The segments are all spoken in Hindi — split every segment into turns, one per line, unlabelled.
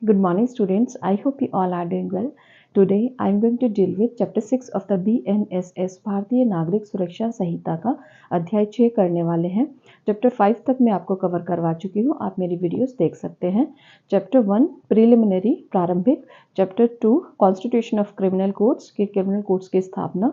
Good morning, students. I hope you all are doing well. Today, I am going to deal with Chapter 6 of the BNSS भारतीय नागरिक सुरक्षा संहिता का अध्याय 6 करने वाले हैं। चैप्टर 5 तक मैं आपको कवर करवा चुकी हूँ, आप मेरी वीडियोस देख सकते हैं। चैप्टर 1 प्रिलिमिनरी प्रारंभिक, chapter 2 constitution of criminal codes की क्रिमिनल कोड्स की स्थापना,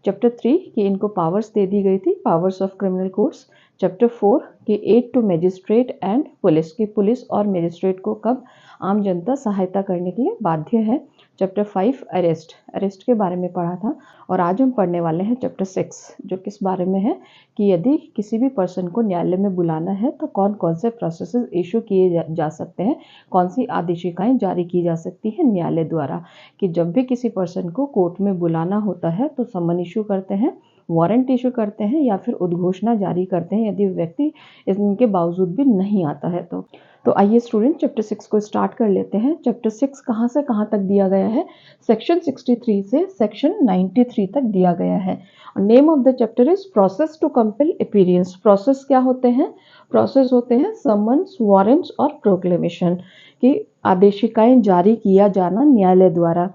चैप्टर 3 की इनको पावर्स दे दी गई थी, powers of criminal codes, chapter 4 की aid to magistrate and police की पुलिस और मजिस्ट्रेट को कब आम जनता सहायता करने के लिए बाध्य है, चैप्टर 5 अरेस्ट के बारे में पढ़ा था। और आज हम पढ़ने वाले हैं चैप्टर 6 जो किस बारे में है कि यदि किसी भी पर्सन को न्यायालय में बुलाना है तो कौन कौन से प्रोसेसेस इशू किए जा सकते हैं, कौन सी आदेशिकाएं जारी की जा सकती हैं न्यायालय द्वारा। कि जब भी किसी पर्सन को कोर्ट में बुलाना होता है तो समन इशू करते हैं, वारंट इशू करते हैं या फिर उद्घोषणा जारी करते हैं यदि व्यक्ति इनके बावजूद भी नहीं आता है तो आइए स्टूडेंट चैप्टर 6 को स्टार्ट कर लेते हैं। चैप्टर 6 कहाँ से कहाँ तक दिया गया है? सेक्शन 63 से सेक्शन 93 तक दिया गया है। Name of the chapter is process to compel appearance. Process क्या होते हैं? प्रोसेस होते हैं समन्स, वारंट्स और प्रोक्लेमेशन की आदेशिकाएं जारी किया जाना न्यायालय द्वारा।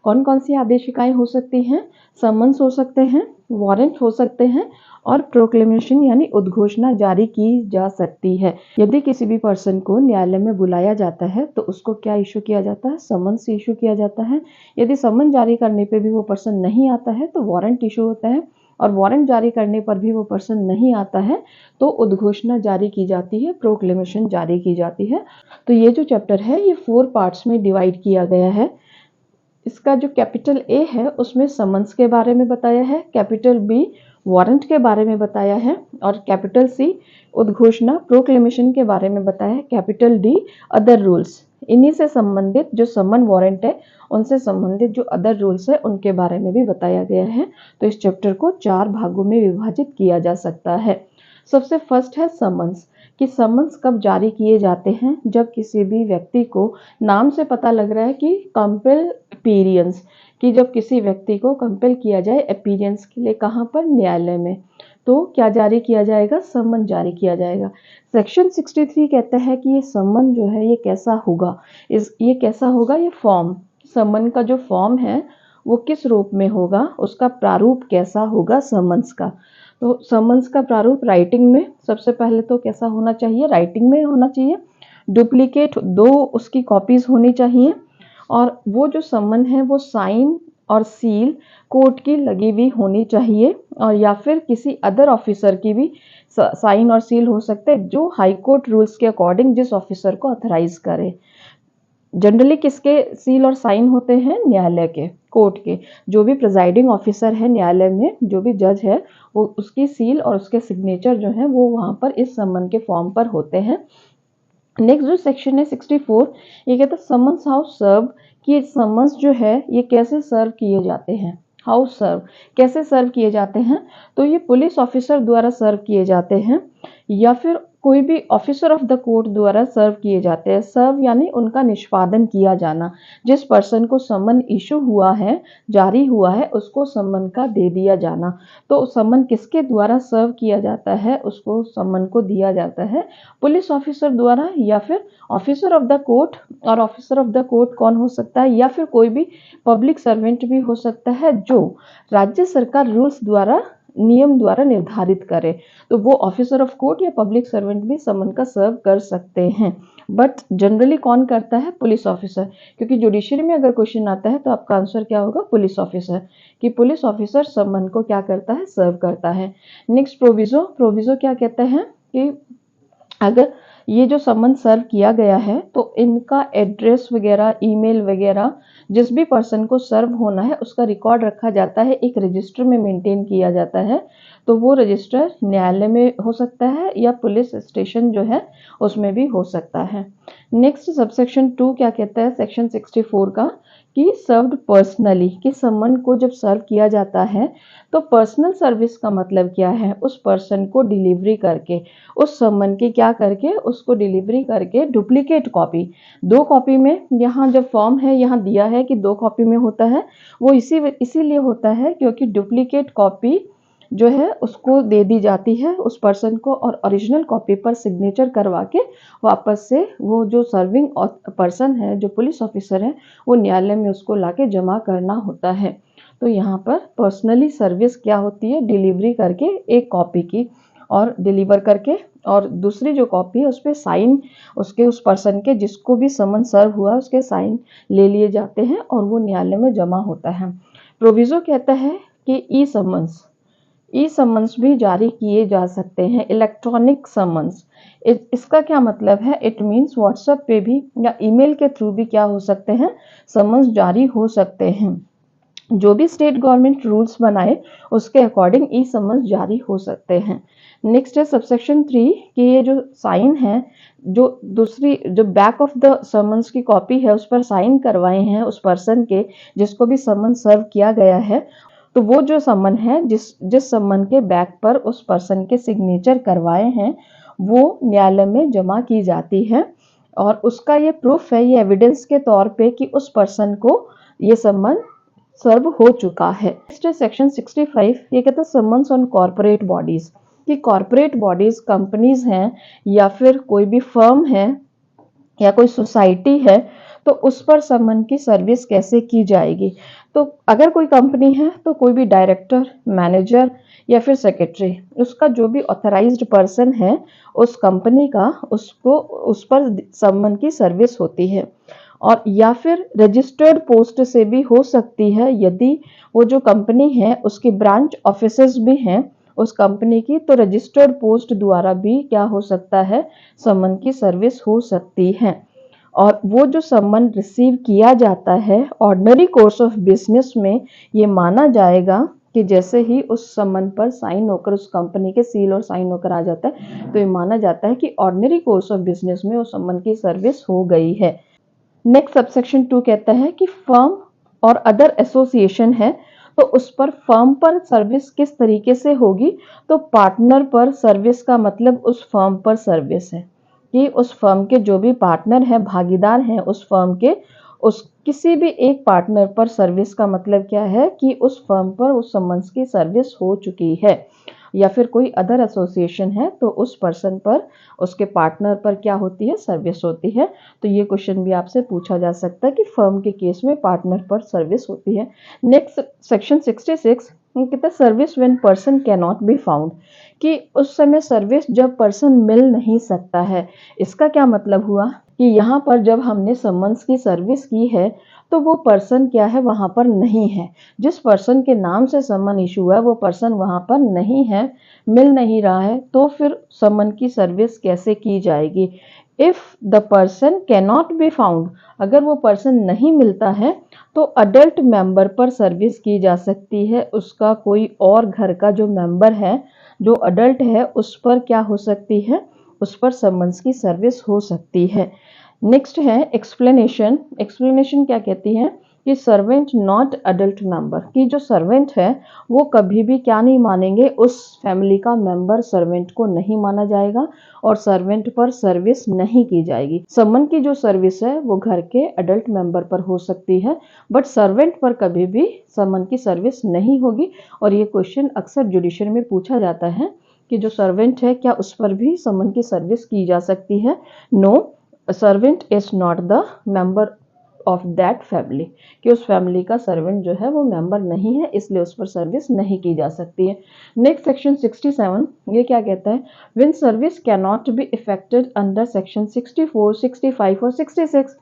कौन कौन सी आदेशिकाएं हो सकती हैं? समन्स हो सकते हैं, वारंट हो सकते हैं और प्रोक्लेमेशन यानी उद्घोषणा जारी की जा सकती है। यदि किसी भी पर्सन को न्यायालय में बुलाया जाता है तो उसको क्या इशू किया जाता है? समन्स इशू किया जाता है। यदि समन जारी करने पे भी वो पर्सन नहीं आता है तो वारंट इशू होता है और वारंट जारी करने पर भी वो पर्सन नहीं आता है तो उद्घोषणा जारी की जाती है, प्रोक्लेमेशन जारी की जाती है। तो ये जो चैप्टर है ये 4 पार्ट्स में डिवाइड किया गया है। इसका जो कैपिटल ए है उसमें समन्स के बारे में बताया है, कैपिटल बी वारंट के बारे में बताया है और कैपिटल सी उद्घोषणा प्रोक्लेमेशन के बारे में बताया है, कैपिटल डी अदर रूल्स। इन्हीं से संबंधित जो समन वारंट है उनसे संबंधित जो अदर रूल्स है उनके बारे में भी बताया गया है। तो इस चैप्टर को 4 भागों में विभाजित किया जा सकता है। सबसे फर्स्ट है समन्स कि समन्स कब जारी किए जाते हैं? जब किसी भी व्यक्ति को नाम से पता लग रहा है कि कंपेल अपीयरेंस, कि जब किसी व्यक्ति को कंपेल किया जाए अपीयरेंस के लिए, कहाँ पर? न्यायालय में, तो क्या जारी किया जाएगा? समन जारी किया जाएगा। सेक्शन 63 कहता है कि ये समन जो है ये कैसा होगा, ये कैसा होगा? ये फॉर्म, समन का जो फॉर्म है वो किस रूप में होगा, उसका प्रारूप कैसा होगा समन्स का। तो समन्स का प्रारूप राइटिंग में, सबसे पहले तो कैसा होना चाहिए? राइटिंग में होना चाहिए। डुप्लीकेट 2 उसकी कॉपीज होनी चाहिए और वो जो समन है वो साइन और सील कोर्ट की लगी हुई होनी चाहिए और या फिर किसी अदर ऑफिसर की भी साइन और सील हो सकते हैं जो हाई कोर्ट रूल्स के अकॉर्डिंग जिस ऑफिसर को ऑथराइज करे। जनरली किसके सील और साइन होते हैं? न्यायालय के, कोर्ट के। जो भी प्रिजाइडिंग ऑफिसर है न्यायालय में, जो भी जज है, वो उसकी सील और उसके सिग्नेचर जो है वो वहां पर इस समन के फॉर्म पर होते हैं। नेक्स्ट जो सेक्शन है 64, ये कहता है समन्स हाउ सर्व, कि समन्स जो है ये कैसे सर्व किए जाते हैं। हाउ सर्व, कैसे सर्व किए जाते हैं? तो ये पुलिस ऑफिसर द्वारा सर्व किए जाते हैं या फिर कोई भी ऑफिसर ऑफ द कोर्ट द्वारा सर्व किए जाते हैं। सर्व यानी उनका निष्पादन किया जाना। जिस पर्सन को समन इशू हुआ है, जारी हुआ है, उसको समन का दे दिया जाना। तो समन किसके द्वारा सर्व किया जाता है? उसको समन को दिया जाता है पुलिस ऑफिसर द्वारा या फिर ऑफिसर ऑफ द कोर्ट। और ऑफिसर ऑफ द कोर्ट कौन हो सकता है? या फिर कोई भी पब्लिक सर्वेंट भी हो सकता है जो राज्य सरकार रूल्स द्वारा, नियम द्वारा निर्धारित करे। तो वो ऑफिसर ऑफ कोर्ट या पब्लिक सर्वेंट भी समन का सर्व कर सकते हैं, बट जनरली कौन करता है? Police officer. क्योंकि जुडिशरी में अगर क्वेश्चन आता है तो आपका आंसर क्या होगा? Police officer. कि पुलिस ऑफिसर समन को क्या करता है? सर्व करता है। Next proviso. प्रोविजो क्या कहते हैं कि अगर ये जो समन सर्व किया गया है तो इनका एड्रेस वगैरह, ईमेल वगैरह, जिस भी पर्सन को सर्व होना है उसका रिकॉर्ड रखा जाता है, एक रजिस्टर में मेंटेन किया जाता है। तो वो रजिस्टर न्यायालय में हो सकता है या पुलिस स्टेशन जो है उसमें भी हो सकता है। नेक्स्ट सबसेक्शन 2 क्या कहता है सेक्शन 64 का कि सर्व्ड पर्सनली, कि समन को जब सर्व किया जाता है तो पर्सनल सर्विस का मतलब क्या है? उस पर्सन को डिलीवरी करके, उस समन की क्या करके, उसको डिलीवरी करके डुप्लीकेट कॉपी, 2 कॉपी में, यहाँ जब फॉर्म है यहाँ दिया है कि 2 कॉपी में होता है, वो इसीलिए होता है क्योंकि डुप्लीकेट कॉपी जो है उसको दे दी जाती है उस पर्सन को, और ओरिजिनल कॉपी पर सिग्नेचर करवा के वापस से वो जो सर्विंग पर्सन है, जो पुलिस ऑफिसर है, वो न्यायालय में उसको लाके जमा करना होता है। तो यहाँ पर पर्सनली सर्विस क्या होती है, डिलीवरी करके एक कॉपी की और डिलीवर करके, और दूसरी जो कॉपी है उस पर साइन उसके उस पर्सन के जिसको भी समन सर्व हुआ उसके साइन ले लिए जाते हैं और वो न्यायालय में जमा होता है। प्रोविजो कहता है कि ई समन्स भी जारी किए जा सकते हैं, इलेक्ट्रॉनिक समन्स। इसका क्या मतलब है, इट मीन्स व्हाट्सएप पे भी या ईमेल के थ्रू भी क्या हो सकते हैं, समन्स जारी हो सकते हैं। जो भी स्टेट गवर्नमेंट रूल्स बनाए उसके अकॉर्डिंग ई समन्स जारी हो सकते हैं। नेक्स्ट है सबसेक्शन 3 कि ये जो साइन है, जो दूसरी जो बैक ऑफ द समन्स की कॉपी है उस पर साइन करवाए हैं उस पर्सन के जिसको भी समन सर्व किया गया है, तो वो जो समन है जिस समन के बैक पर उस पर्सन के सिग्नेचर करवाए हैं वो न्यायालय में जमा की जाती है, और उसका ये प्रूफ है, ये एविडेंस के तौर पे कि उस पर्सन को ये समन सर्व हो चुका है। नेक्स्ट है सेक्शन 65, ये कहता है समन्स ऑन कॉर्पोरेट बॉडीज, कि कॉर्पोरेट बॉडीज कंपनीज हैं या फिर कोई भी फर्म है या कोई सोसाइटी है, तो उस पर समन की सर्विस कैसे की जाएगी। तो अगर कोई कंपनी है तो कोई भी डायरेक्टर, मैनेजर या फिर सेक्रेटरी, उसका जो भी ऑथराइज्ड पर्सन है उस कंपनी का, उसको उस पर समन की सर्विस होती है। और या फिर रजिस्टर्ड पोस्ट से भी हो सकती है, यदि वो जो कंपनी है उसकी ब्रांच ऑफिसेज भी हैं उस कंपनी की, तो रजिस्टर्ड पोस्ट द्वारा भी क्या हो सकता है, समन की सर्विस हो सकती है। और वो जो समन रिसीव किया जाता है ऑर्डिनरी कोर्स ऑफ बिजनेस में, ये माना जाएगा कि जैसे ही उस समन पर साइन होकर उस कंपनी के सील और साइन होकर आ जाता है, तो ये माना जाता है कि ऑर्डिनरी कोर्स ऑफ बिजनेस में उस समन की सर्विस हो गई है। नेक्स्ट सबसेक्शन 2 कहता है कि फर्म और अदर एसोसिएशन है, तो उस पर फर्म पर सर्विस किस तरीके से होगी, तो पार्टनर पर सर्विस का मतलब उस फर्म पर सर्विस है कि उस फर्म के जो भी पार्टनर हैं, भागीदार हैं उस फर्म के, उस किसी भी एक पार्टनर पर सर्विस का मतलब क्या है कि उस फर्म पर उस समन्स की सर्विस हो चुकी है। या फिर कोई अदर एसोसिएशन है तो उस पर्सन पर, उसके पार्टनर पर क्या होती है, सर्विस होती है। तो ये क्वेश्चन भी आपसे पूछा जा सकता है कि फर्म के केस में पार्टनर पर सर्विस होती है। नेक्स्ट सेक्शन 66 कहता है service when person can not be found, कि उस समय सर्विस जब पर्सन मिल नहीं सकता है। इसका क्या मतलब हुआ कि यहाँ पर जब हमने समन्स की सर्विस की है तो वो पर्सन क्या है, वहाँ पर नहीं है। जिस पर्सन के नाम से समन इशू हुआ है वो पर्सन वहाँ पर नहीं है, मिल नहीं रहा है, तो फिर समन की सर्विस कैसे की जाएगी। If the person can not be found, अगर वो पर्सन नहीं मिलता है तो अडल्ट मेंबर पर सर्विस की जा सकती है। उसका कोई और घर का जो मेंबर है, जो अडल्ट है, उस पर क्या हो सकती है, उस पर समन्स की सर्विस हो सकती है। नेक्स्ट है एक्सप्लेनेशन। एक्सप्लेनेशन क्या कहती है कि सर्वेंट नॉट अडल्ट मेंबर, कि जो सर्वेंट है वो कभी भी क्या नहीं मानेंगे, उस फैमिली का मेंबर सर्वेंट को नहीं माना जाएगा और सर्वेंट पर सर्विस नहीं की जाएगी। समन की जो सर्विस है वो घर के अडल्ट मेंबर पर हो सकती है, बट सर्वेंट पर कभी भी समन की सर्विस नहीं होगी। और ये क्वेश्चन अक्सर जुडिशरी में पूछा जाता है कि जो सर्वेंट है क्या उस पर भी समन की सर्विस की जा सकती है। No, servant is not the member of that family, कि उस फैमिली का सर्वेंट जो है वो मेंबर नहीं है, इसलिए उस पर सर्विस नहीं की जा सकती है। नेक्स्ट सेक्शन 67, ये क्या कहता है, when service can not be affected under section 64, 65 और 66,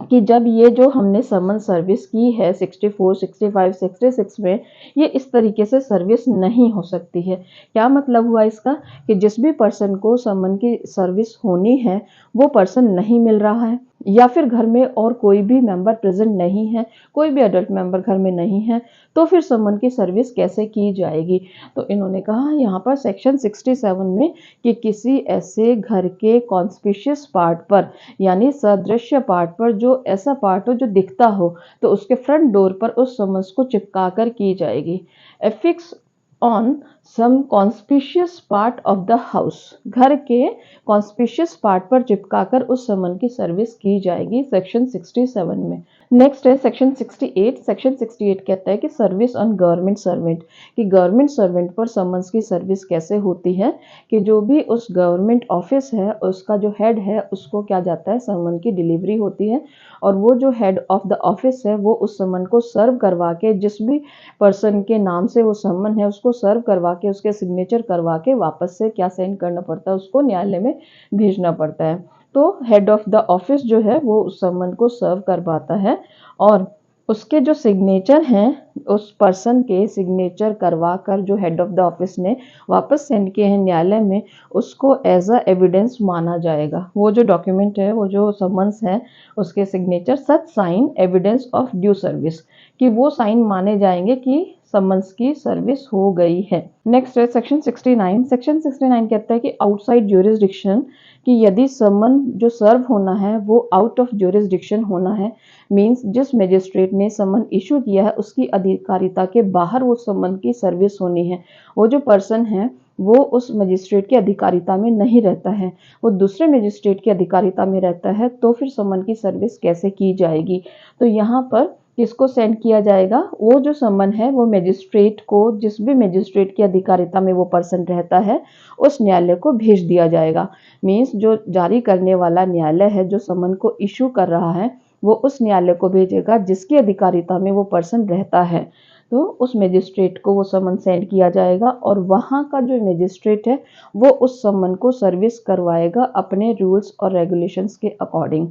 कि जब ये जो हमने समन सर्विस की है 64, 65, 66 में, ये इस तरीके से सर्विस नहीं हो सकती है। क्या मतलब हुआ इसका, कि जिस भी पर्सन को समन की सर्विस होनी है वो पर्सन नहीं मिल रहा है, या फिर घर में और कोई भी मेंबर प्रेजेंट नहीं है, कोई भी अडल्ट मेंबर घर में नहीं है, तो फिर समन की सर्विस कैसे की जाएगी। तो इन्होंने कहा यहाँ पर सेक्शन 67 में कि किसी ऐसे घर के कॉन्स्पिशियस पार्ट पर, यानी सदृश्य पार्ट पर, जो ऐसा पार्ट हो जो दिखता हो, तो उसके फ्रंट डोर पर उस समन्स को चिपका कर की जाएगी। Affix on some conspicuous part of the house, घर के कॉन्स्पिशियस पार्ट पर चिपकाकर उस समन की सर्विस की जाएगी सेक्शन 67 में। नेक्स्ट है सेक्शन 68। सेक्शन 68 कहता है कि सर्विस ऑन गवर्नमेंट सर्वेंट, कि गवर्नमेंट सर्वेंट पर समन्स की सर्विस कैसे होती है, कि जो भी उस गवर्नमेंट ऑफिस है उसका जो हेड है उसको क्या जाता है, समन की डिलीवरी होती है और वो जो हेड ऑफ द ऑफिस है वो उस समन को सर्व करवा के, जिस भी पर्सन के नाम से वो समन है उसको सर्व करवा के, उसके सिग्नेचर करवा के वापस से क्या सेंड करना पड़ता है, उसको न्यायालय में भेजना पड़ता है। तो हेड ऑफ द ऑफिस जो है वो उस समन को सर्व करवाता है और उसके जो सिग्नेचर हैं उस पर्सन के सिग्नेचर करवा कर जो हेड ऑफ द ऑफिस ने वापस सेंड किए हैं न्यायालय में, उसको एज अ एविडेंस माना जाएगा। वो जो डॉक्यूमेंट है, वो जो समन्स है, उसके signature such sign evidence of due service, कि वो साइन माने जाएंगे कि समन्स की सर्विस हो गई है। नेक्स्ट है सेक्शन 69। सेक्शन 69 कहता है कि आउटसाइड ज्यूरिसडिक्शन, कि यदि समन जो सर्व होना है वो आउट ऑफ ज्यूरिसडिक्शन होना है, मींस जिस मजिस्ट्रेट ने समन इशू किया है उसकी अधिकारिता के बाहर वो समन की सर्विस होनी है। वो जो पर्सन है वो उस मजिस्ट्रेट की अधिकारिता में नहीं रहता है, वो दूसरे मजिस्ट्रेट की अधिकारिता में रहता है, तो फिर समन की सर्विस कैसे की जाएगी। तो यहाँ पर किसको सेंड किया जाएगा, वो जो समन है वो मजिस्ट्रेट को, जिस भी मजिस्ट्रेट की अधिकारिता में वो पर्सन रहता है उस न्यायालय को भेज दिया जाएगा। मीन्स जो जारी करने वाला न्यायालय है जो समन को इशू कर रहा है वो उस न्यायालय को भेजेगा जिसकी अधिकारिता में वो पर्सन रहता है। तो उस मजिस्ट्रेट को वो समन सेंड किया जाएगा और वहाँ का जो मजिस्ट्रेट है वो उस समन को सर्विस करवाएगा अपने रूल्स और रेगुलेशंस के अकॉर्डिंग।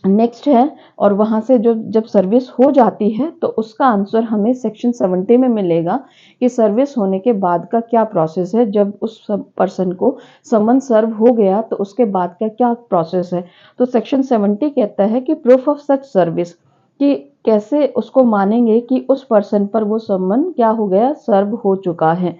नेक्स्ट है, और वहाँ से जो जब सर्विस हो जाती है तो उसका आंसर हमें सेक्शन 70 में मिलेगा कि सर्विस होने के बाद का क्या प्रोसेस है। जब उस पर्सन को समन सर्व हो गया तो उसके बाद का क्या प्रोसेस है। तो सेक्शन 70 कहता है कि प्रूफ ऑफ सच सर्विस, कि कैसे उसको मानेंगे कि उस पर्सन पर वो समन क्या हो गया, सर्व हो चुका है।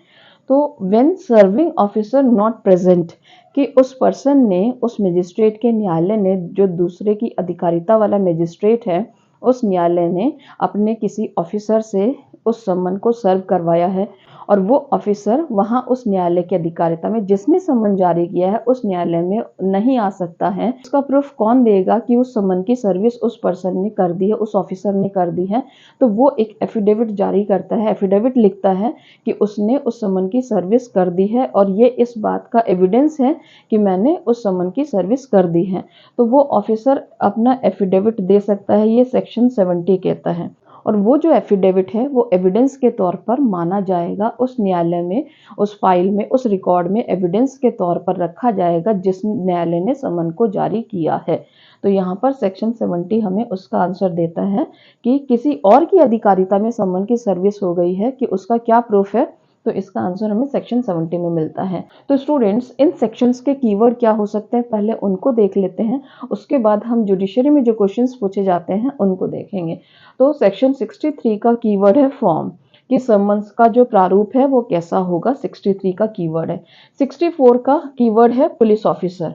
तो when serving officer not present, कि उस पर्सन ने, उस मजिस्ट्रेट के न्यायालय ने, जो दूसरे की अधिकारिता वाला मजिस्ट्रेट है उस न्यायालय ने अपने किसी ऑफिसर से उस समन को सर्व करवाया है और वो ऑफिसर वहां उस न्यायालय की अधिकारिता में, जिसने समन जारी किया है, उस न्यायालय में नहीं आ सकता है। उसका प्रूफ कौन देगा कि उस समन की सर्विस उस पर्सन ने कर दी है, उस ऑफिसर ने कर दी है। तो वो एक एफिडेविट जारी करता है, एफिडेविट लिखता है कि उसने उस समन की सर्विस कर दी है और ये इस बात का एविडेंस है कि मैंने उस समन की सर्विस कर दी है। तो वो ऑफिसर अपना एफिडेविट दे सकता है, ये सेक्शन 70 कहता है। और वो जो एफिडेविट है वो एविडेंस के तौर पर माना जाएगा उस न्यायालय में, उस फाइल में, उस रिकॉर्ड में एविडेंस के तौर पर रखा जाएगा जिस न्यायालय ने समन को जारी किया है। तो यहाँ पर सेक्शन 70 हमें उसका आंसर देता है कि किसी और की अधिकारिता में समन की सर्विस हो गई है, कि उसका क्या प्रूफ है। तो इसका आंसर हमें सेक्शन 70 में मिलता है। तो स्टूडेंट्स, इन सेक्शंस के कीवर्ड क्या हो सकते हैं पहले उनको देख लेते हैं, उसके बाद हम जुडिशरी में जो क्वेश्चंस पूछे जाते हैं उनको देखेंगे। तो सेक्शन 63 का कीवर्ड है फॉर्म, कि समन्स का जो प्रारूप है वो कैसा होगा, 63 का कीवर्ड है। 64 का कीवर्ड है पुलिस ऑफिसर।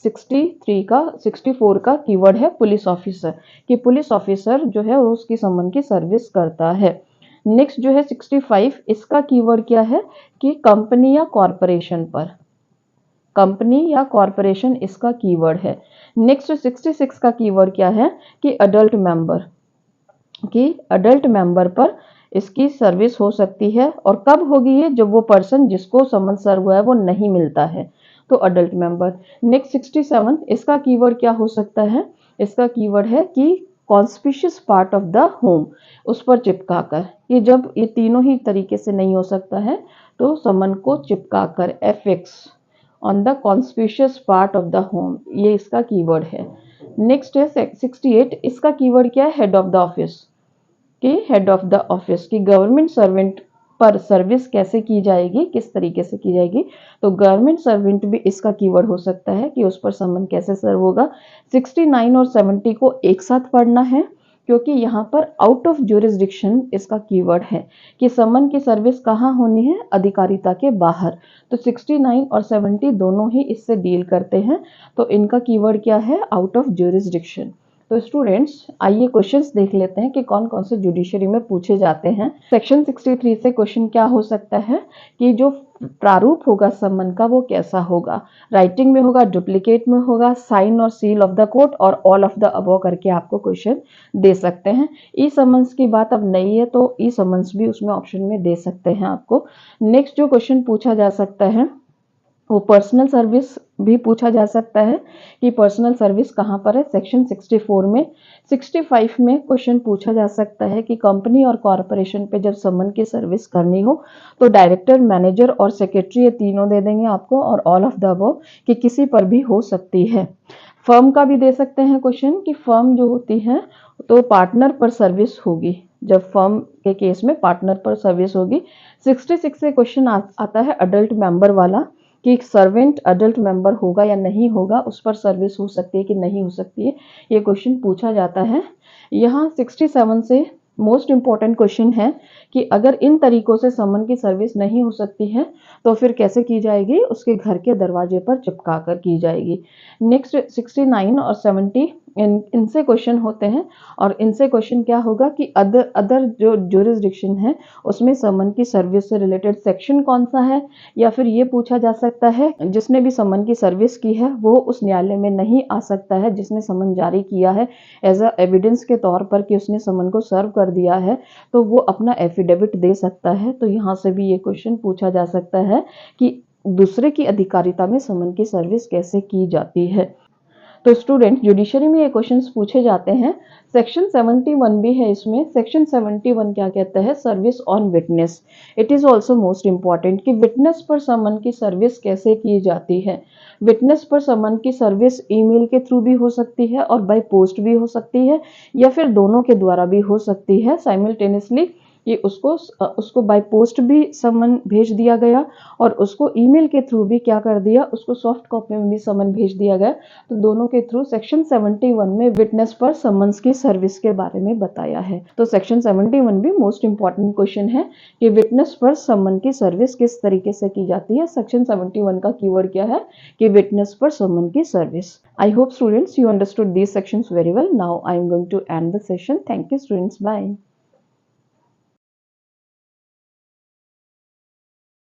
64 का कीवर्ड है पुलिस ऑफिसर, कि पुलिस ऑफिसर जो है वो उसकी समन की सर्विस करता है। नेक्स्ट जो है 65, इसका कीवर्ड क्या है कि कंपनी या कॉरपोरेशन पर, कंपनी या कॉरपोरेशन इसका कीवर्ड है। नेक्स्ट 66 का कीवर्ड क्या है कि अडल्ट मेंबर, कि अडल्ट मेंबर पर इसकी सर्विस हो सकती है। और कब होगी ये, जब वो पर्सन जिसको समन सर्व हुआ है वो नहीं मिलता है, तो अडल्ट मेंबर। नेक्स्ट 67, इसका कीवर्ड क्या हो सकता है, इसका कीवर्ड है कि conspicuous part of the home, उस पर चिपका कर। ये जब ये तीनों ही तरीके से नहीं हो सकता है तो समन को चिपका कर, affix on the conspicuous part of the home, ये इसका कीवर्ड है। नेक्स्ट है 68, इसका कीवर्ड क्या है, हेड ऑफ द ऑफिस, कि हेड ऑफ द ऑफिस की गवर्नमेंट सर्वेंट पर सर्विस कैसे की जाएगी, किस तरीके से की जाएगी। तो गवर्नमेंट सर्वेंट भी इसका कीवर्ड हो सकता है कि उस पर समन कैसे सर्व होगा। 69 और 70 को एक साथ पढ़ना है क्योंकि यहाँ पर आउट ऑफ ज्यूरिसडिक्शन इसका कीवर्ड है, कि समन की सर्विस कहाँ होनी है, अधिकारिता के बाहर। तो 69 और 70 दोनों ही इससे डील करते हैं। तो इनका कीवर्ड क्या है, आउट ऑफ ज्यूरिसडिक्शन। तो स्टूडेंट्स आइए क्वेश्चंस देख लेते हैं कि कौन कौन से जुडिशरी में पूछे जाते हैं। सेक्शन 63 से क्वेश्चन क्या हो सकता है कि जो प्रारूप होगा समन का वो कैसा होगा, राइटिंग में होगा, डुप्लीकेट में होगा, साइन और सील ऑफ द कोर्ट और ऑल ऑफ द अबव करके आपको क्वेश्चन दे सकते हैं। ई समन्स की बात अब नहीं है तो ई समन्स भी उसमें ऑप्शन में दे सकते हैं आपको। नेक्स्ट जो क्वेश्चन पूछा जा सकता है वो पर्सनल सर्विस भी पूछा जा सकता है कि पर्सनल सर्विस कहाँ पर है। सेक्शन 64 में 65 में क्वेश्चन पूछा जा सकता है कि कंपनी और कॉरपोरेशन पे जब समन की सर्विस करनी हो तो डायरेक्टर, मैनेजर और सेक्रेटरी ये तीनों दे देंगे आपको, और ऑल ऑफ द अबव कि किसी पर भी हो सकती है। फर्म का भी दे सकते हैं क्वेश्चन कि फर्म जो होती है तो पार्टनर पर सर्विस होगी, जब फर्म के केस में पार्टनर पर सर्विस होगी। 66 से क्वेश्चन आता है अडल्ट मेंबर वाला कि एक सर्वेंट अडल्ट मेंबर होगा या नहीं होगा, उस पर सर्विस हो सकती है कि नहीं हो सकती है, ये क्वेश्चन पूछा जाता है। यहाँ 67 से मोस्ट इम्पॉर्टेंट क्वेश्चन है कि अगर इन तरीकों से समन की सर्विस नहीं हो सकती है तो फिर कैसे की जाएगी, उसके घर के दरवाजे पर चिपका कर की जाएगी। नेक्स्ट 69 और 70 इनसे क्वेश्चन होते हैं, और इनसे क्वेश्चन क्या होगा कि अदर जो ज्यूरिसडिक्शन है उसमें समन की सर्विस से रिलेटेड सेक्शन कौन सा है, या फिर ये पूछा जा सकता है जिसने भी समन की सर्विस की है वो उस न्यायालय में नहीं आ सकता है जिसने समन जारी किया है एज अ एविडेंस के तौर पर कि उसने समन को सर्व कर दिया है, तो वो अपना एफिडेविट दे सकता है। तो यहाँ से भी ये क्वेश्चन पूछा जा सकता है कि दूसरे की अधिकारिता में समन की सर्विस कैसे की जाती है। तो स्टूडेंट जुडिशरी में ये क्वेश्चंस पूछे जाते हैं। सेक्शन 71 भी है इसमें। सेक्शन 71 क्या कहता है, service on witness. It is also most important कि विटनेस पर समन की सर्विस कैसे की जाती है। विटनेस पर समन की सर्विस ईमेल के थ्रू भी हो सकती है और बाय पोस्ट भी हो सकती है, या फिर दोनों के द्वारा भी हो सकती है साइमल्टेनियसली, कि उसको बाय पोस्ट भी समन भेज दिया गया और उसको ईमेल के थ्रू भी क्या कर दिया, उसको सॉफ्ट कॉपी में भी समन भेज दिया गया। तो दोनों के थ्रू सेक्शन 71 में विटनेस पर समन्स की सर्विस के बारे में बताया है। तो सेक्शन 71 भी मोस्ट इंपॉर्टेंट क्वेश्चन है कि विटनेस पर समन की सर्विस किस तरीके से की जाती है। सेक्शन 71 का कीवर्ड क्या है कि विटनेस पर समन की service. I hope students you understood these sections very well. Now I am going to end the session. Thank you students. Bye.